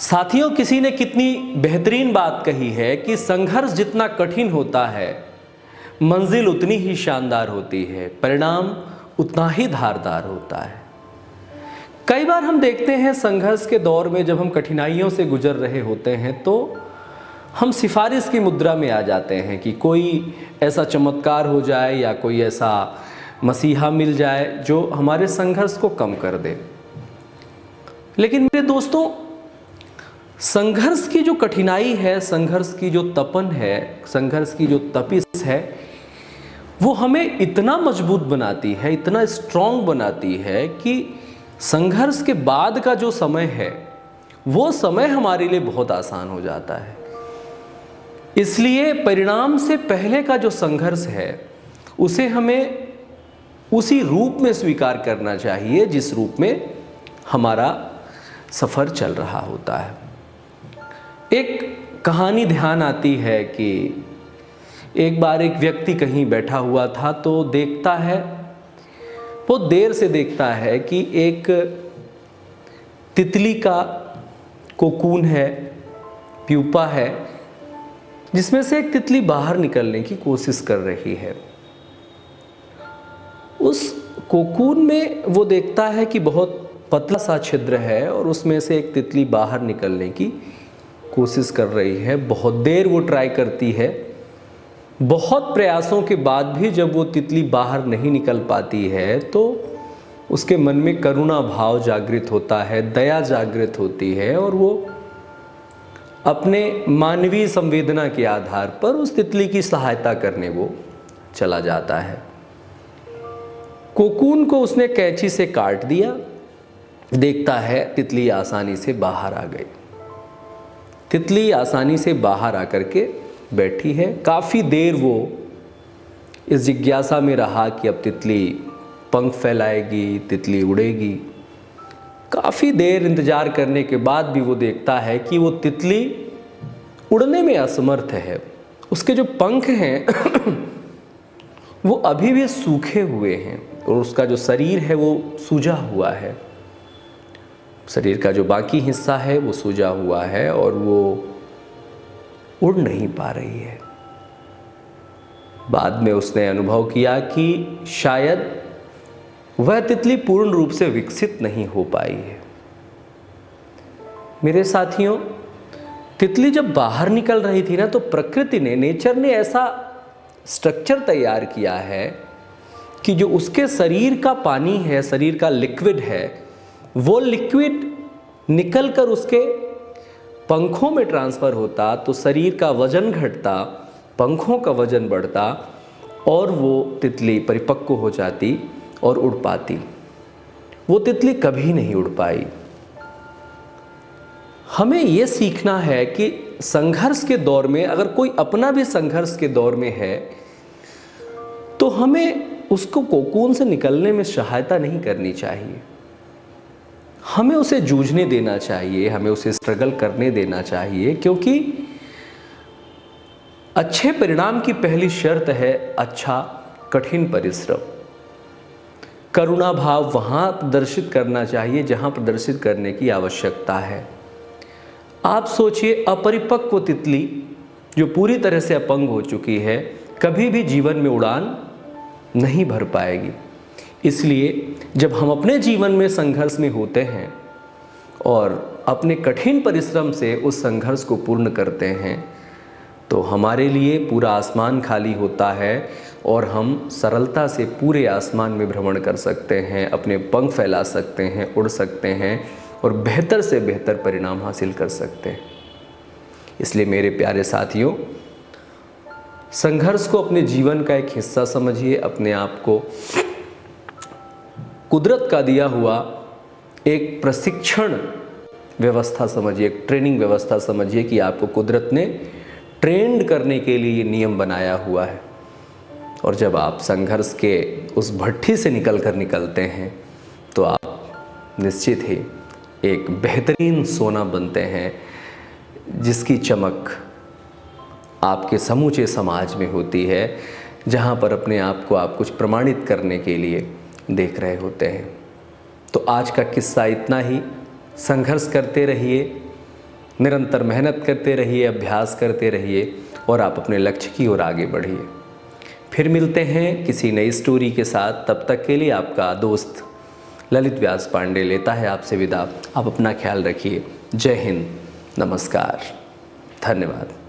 साथियों, किसी ने कितनी बेहतरीन बात कही है कि संघर्ष जितना कठिन होता है, मंजिल उतनी ही शानदार होती है, परिणाम उतना ही धारदार होता है। कई बार हम देखते हैं संघर्ष के दौर में जब हम कठिनाइयों से गुजर रहे होते हैं तो हम सिफारिश की मुद्रा में आ जाते हैं कि कोई ऐसा चमत्कार हो जाए या कोई ऐसा मसीहा मिल जाए जो हमारे संघर्ष को कम कर दे। लेकिन मेरे दोस्तों, संघर्ष की जो कठिनाई है, संघर्ष की जो तपन है, संघर्ष की जो तपिश है, वो हमें इतना मजबूत बनाती है, इतना स्ट्रांग बनाती है कि संघर्ष के बाद का जो समय है वो समय हमारे लिए बहुत आसान हो जाता है। इसलिए परिणाम से पहले का जो संघर्ष है उसे हमें उसी रूप में स्वीकार करना चाहिए जिस रूप में हमारा सफ़र चल रहा होता है। एक कहानी ध्यान आती है कि एक बार एक व्यक्ति कहीं बैठा हुआ था तो देखता है, बहुत देर से देखता है कि एक तितली का कोकून है, प्यूपा है, जिसमें से एक तितली बाहर निकलने की कोशिश कर रही है। उस कोकून में वो देखता है कि बहुत पतला सा छिद्र है और उसमें से एक तितली बाहर निकलने की कोशिश कर रही है। बहुत देर वो ट्राई करती है, बहुत प्रयासों के बाद भी जब वो तितली बाहर नहीं निकल पाती है तो उसके मन में करुणा भाव जागृत होता है, दया जागृत होती है और वो अपने मानवीय संवेदना के आधार पर उस तितली की सहायता करने वो चला जाता है। कोकून को उसने कैंची से काट दिया, देखता है तितली आसानी से बाहर आ गई। तितली आसानी से बाहर आकर के बैठी है। काफ़ी देर वो इस जिज्ञासा में रहा कि अब तितली पंख फैलाएगी, तितली उड़ेगी। काफ़ी देर इंतज़ार करने के बाद भी वो देखता है कि वो तितली उड़ने में असमर्थ है। उसके जो पंख हैं वो अभी भी सूखे हुए हैं और उसका जो शरीर है वो सूजा हुआ है। शरीर का जो बाकी हिस्सा है वो सूजा हुआ है और वो उड़ नहीं पा रही है। बाद में उसने अनुभव किया कि शायद वह तितली पूर्ण रूप से विकसित नहीं हो पाई है। मेरे साथियों, तितली जब बाहर निकल रही थी ना तो प्रकृति ने, नेचर ने ऐसा स्ट्रक्चर तैयार किया है कि जो उसके शरीर का पानी है, शरीर का लिक्विड है, वो लिक्विड निकलकर उसके पंखों में ट्रांसफ़र होता तो शरीर का वजन घटता, पंखों का वजन बढ़ता और वो तितली परिपक्व हो जाती और उड़ पाती। वो तितली कभी नहीं उड़ पाई। हमें ये सीखना है कि संघर्ष के दौर में अगर कोई अपना भी संघर्ष के दौर में है तो हमें उसको कोकून से निकलने में सहायता नहीं करनी चाहिए। हमें उसे जूझने देना चाहिए, हमें उसे स्ट्रगल करने देना चाहिए, क्योंकि अच्छे परिणाम की पहली शर्त है अच्छा कठिन परिश्रम। करुणा भाव वहाँ प्रदर्शित करना चाहिए जहाँ प्रदर्शित करने की आवश्यकता है। आप सोचिए, अपरिपक्व तितली जो पूरी तरह से अपंग हो चुकी है कभी भी जीवन में उड़ान नहीं भर पाएगी। इसलिए जब हम अपने जीवन में संघर्ष में होते हैं और अपने कठिन परिश्रम से उस संघर्ष को पूर्ण करते हैं तो हमारे लिए पूरा आसमान खाली होता है और हम सरलता से पूरे आसमान में भ्रमण कर सकते हैं, अपने पंख फैला सकते हैं, उड़ सकते हैं और बेहतर से बेहतर परिणाम हासिल कर सकते हैं। इसलिए मेरे प्यारे साथियों, संघर्ष को अपने जीवन का एक हिस्सा समझिए, अपने आप को कुदरत का दिया हुआ एक प्रशिक्षण व्यवस्था समझिए, एक ट्रेनिंग व्यवस्था समझिए कि आपको कुदरत ने ट्रेंड करने के लिए ये नियम बनाया हुआ है। और जब आप संघर्ष के उस भट्ठी से निकलते हैं तो आप निश्चित ही एक बेहतरीन सोना बनते हैं जिसकी चमक आपके समूचे समाज में होती है, जहाँ पर अपने आप को आप कुछ प्रमाणित करने के लिए देख रहे होते हैं। तो आज का किस्सा इतना ही। संघर्ष करते रहिए, निरंतर मेहनत करते रहिए, अभ्यास करते रहिए और आप अपने लक्ष्य की ओर आगे बढ़िए। फिर मिलते हैं किसी नई स्टोरी के साथ। तब तक के लिए आपका दोस्त ललित व्यास पांडे लेता है आपसे विदा। आप अपना ख्याल रखिए। जय हिंद, नमस्कार, धन्यवाद।